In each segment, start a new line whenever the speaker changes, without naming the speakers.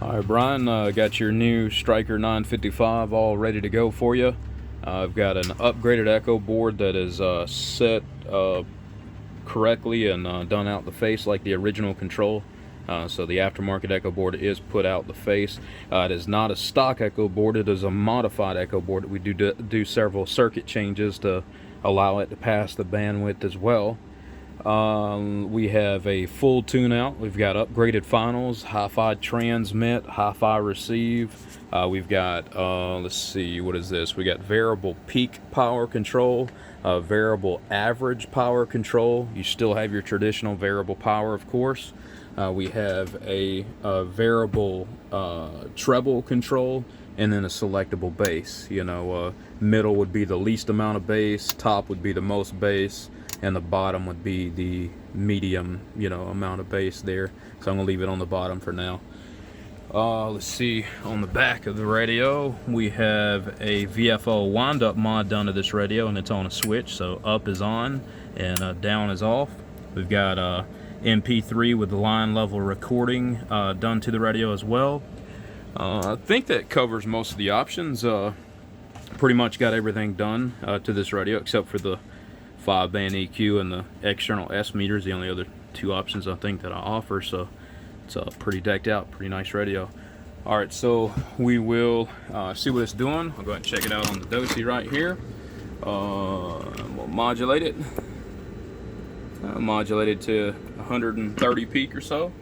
Alright, Brian, got your new Stryker 955 all ready to go for you. I've got an upgraded echo board that is set correctly and done out the face like the original control. So the aftermarket echo board is put out the face. It is not a stock echo board, it is a modified echo board. We do several circuit changes to allow it to pass the bandwidth as well. We have a full tune out. We've got upgraded finals, Hifi Transmit, Hifi Recieve. We've got, let's see, what is this? We got variable peak power control, variable average power control. You still have your traditional variable power, of course. We have a variable treble control, and then a selectable bass. You know, middle would be the least amount of bass, top would be the most bass, and the bottom would be the medium, you know, amount of bass there. So I'm gonna leave it on the bottom for now. Let's see, on the back of the radio we have a VFO wind-up mod done to this radio, and it's on a switch, so up is on and down is off. We've got MP3 with the line level recording done to the radio as well. I think that covers most of the options. Pretty much got everything done to this radio except for the 5-band EQ and the external S meters, the only other two options I think that I offer. So it's pretty decked out, pretty nice radio. Alright, so we will see what it's doing. I'll go ahead and check it out on the DOSI right here. We'll modulate it. Modulated to 130 peak or so.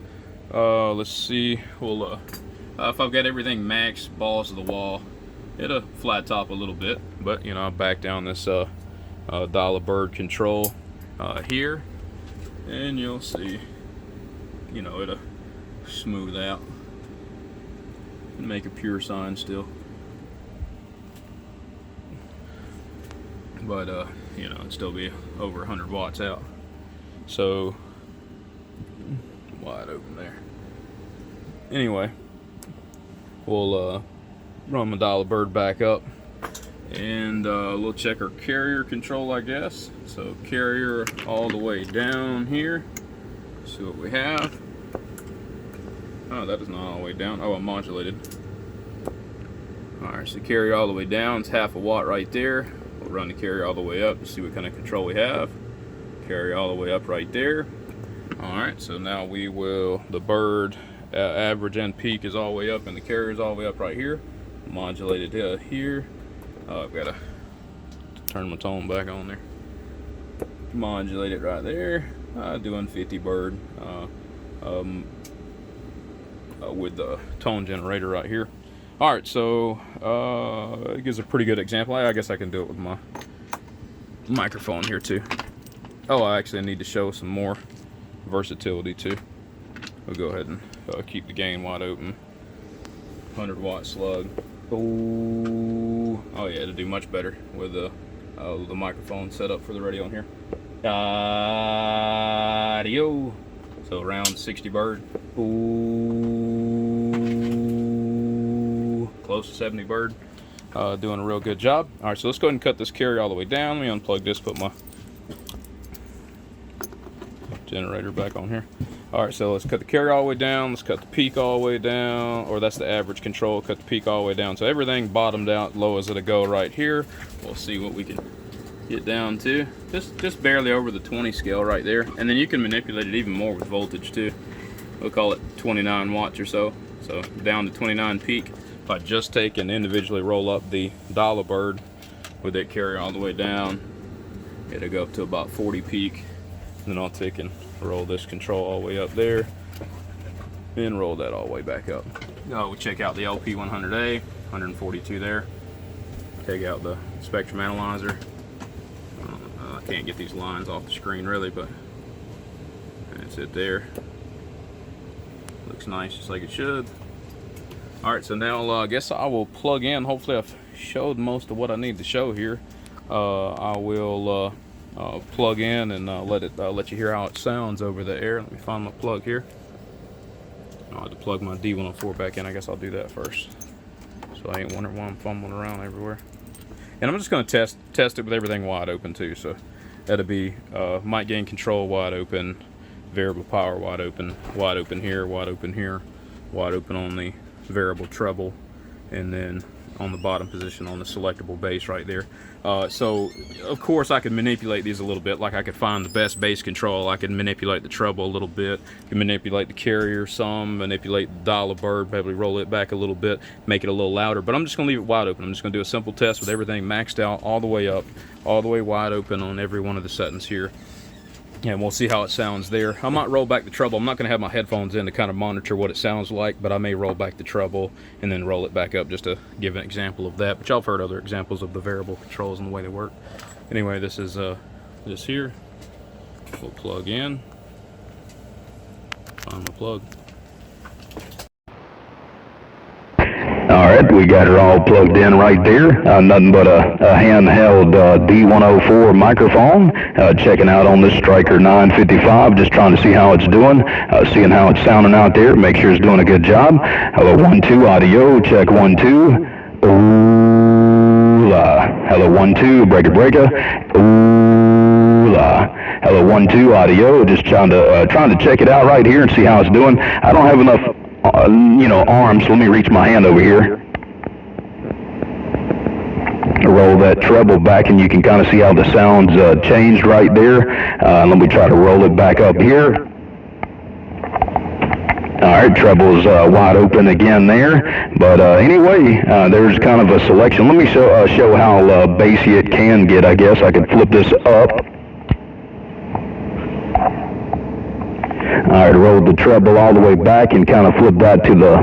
Let's see, we'll if I've got everything max, balls to the wall, it'll flat top a little bit, but you know, I'll back down this dollar bird control here, and you'll see, you know, it'll smooth out and make a pure sine still, but you know, it'd still be over 100 watts out. So wide open there. Anyway, we'll run my dollar bird back up, and we'll check our carrier control, I guess. So carrier all the way down here. See what we have. Oh, that is not all the way down. Oh, I'm modulated. Alright, so carrier all the way down. It's half a watt right there. We'll run the carrier all the way up to see what kind of control we have. Carry all the way up right there. Alright, so now we will, the bird average and peak is all the way up, and the carrier is all the way up right here. Modulated here. I've got to turn my tone back on there. Modulate it right there. Doing 50 bird with the tone generator right here. Alright, so it gives a pretty good example. I guess I can do it with my microphone here too. Oh, I actually need to show some more versatility too. We'll go ahead and keep the gain wide open. 100 watt slug. Oh yeah, it'll do much better with the microphone set up for the radio on here. Audio. So around 60 bird. Ooh, close to 70 bird. Doing a real good job. All right, so let's go ahead and cut this carrier all the way down. Let me unplug this, put my generator back on here. All right, so let's cut the carrier all the way down. Let's cut the peak all the way down, or that's the average control. Cut the peak all the way down. So everything bottomed out, low as it'll go right here. We'll see what we can get down to. Just barely over the 20 scale right there. And then you can manipulate it even more with voltage too. We'll call it 29 watts or so. So down to 29 peak. If I just take and individually roll up the dollar bird with that carrier all the way down, it'll go up to about 40 peak. And then I'll take and roll this control all the way up there and roll that all the way back up. We check out the LP100A, 142 there. Take out the spectrum analyzer. I can't get these lines off the screen really, but that's it there. Looks nice, just like it should. Alright, so now I guess I will plug in. Hopefully I've showed most of what I need to show here. I will plug in and let you hear how it sounds over the air. Let me find my plug here. I'll have to plug my D104 back in. I guess I'll do that first, so I ain't wondering why I'm fumbling around everywhere. And I'm just going to test it with everything wide open too. So that'll be mic gain control wide open, variable power wide open here, wide open here, wide open on the variable treble, and then on the bottom position on the selectable bass right there. So of course I could manipulate these a little bit. Like I could find the best bass control, I could manipulate the treble a little bit, can manipulate the carrier some, manipulate the dial of bird, probably roll it back a little bit, make it a little louder, but I'm just gonna leave it wide open. I'm just gonna do a simple test with everything maxed out all the way up, all the way wide open on every one of the settings here. And we'll see how it sounds there. I might roll back the treble. I'm not going to have my headphones in to kind of monitor what it sounds like, but I may roll back the treble and then roll it back up just to give an example of that. But y'all have heard other examples of the variable controls and the way they work. Anyway, this is this here. We'll plug in. Find my plug.
Alright, we got her all plugged in right there. Nothing but a handheld D104 microphone. Checking out on this Stryker 955, just trying to see how it's doing. Seeing how it's sounding out there, make sure it's doing a good job. Hello, 1-2, audio, check 1-2. Ooh la. Hello, 1-2, breaker. Ooh la. Hello, 1-2, audio, just trying to check it out right here and see how it's doing. I don't have enough arms, so let me reach my hand over here. Roll that treble back and you can kind of see how the sound's changed right there. Let me try to roll it back up here. Alright, treble's wide open again there. But anyway, there's kind of a selection. Let me show how bassy it can get, I guess. I could flip this up. Alright, roll the treble all the way back and kind of flip that to the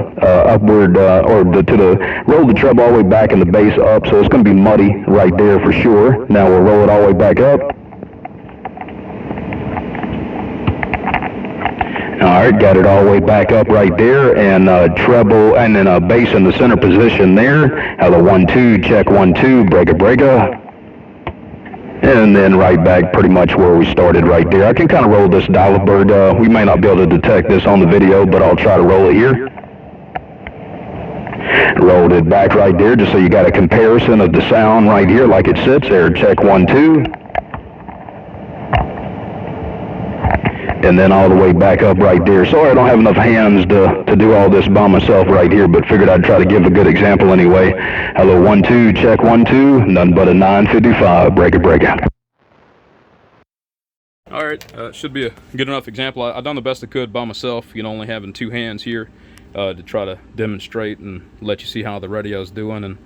upward, roll the treble all the way back and the bass up, so it's going to be muddy right there for sure. Now we'll roll it all the way back up. Alright, got it all the way back up right there, and treble, and then bass in the center position there. Hello, 1-2, check 1-2, breaker. And then right back pretty much where we started right there. I can kind of roll this dial bird. We may not be able to detect this on the video, but I'll try to roll it here. Rolled it back right there just so you got a comparison of the sound right here like it sits there. Check 1-2. And then all the way back up right there. Sorry I don't have enough hands to do all this by myself right here, but figured I'd try to give a good example anyway. Hello, 1-2, check 1-2, nothing but a 955, breaker.
Alright, should be a good enough example. I've done the best I could by myself, only having two hands here to try to demonstrate and let you see how the radio's doing and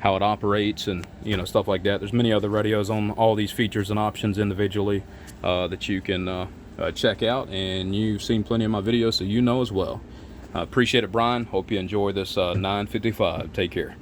how it operates and stuff like that. There's many other radios on all these features and options individually that you can check out, and you've seen plenty of my videos, so you know as well. Appreciate it, Brian. Hope you enjoy this 955. Take care.